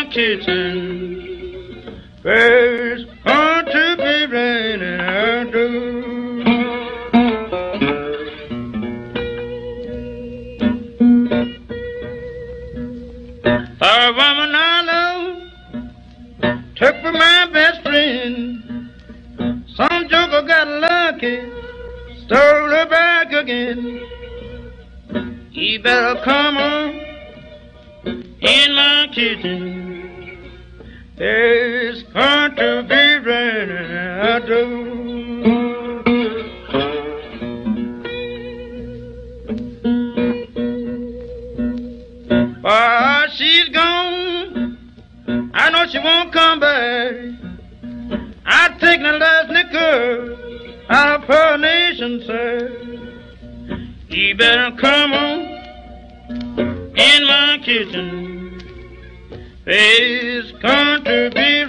my kitchen. There's going to be raining out too. A woman I love took for my best friend. Some joker got lucky, stole her back again. You better come on in my kitchen. It's going to be raining out too. While she's gone, I know she won't come back. I take the last liquor out of her nation, sir. You better come on in my kitchen. It's going to be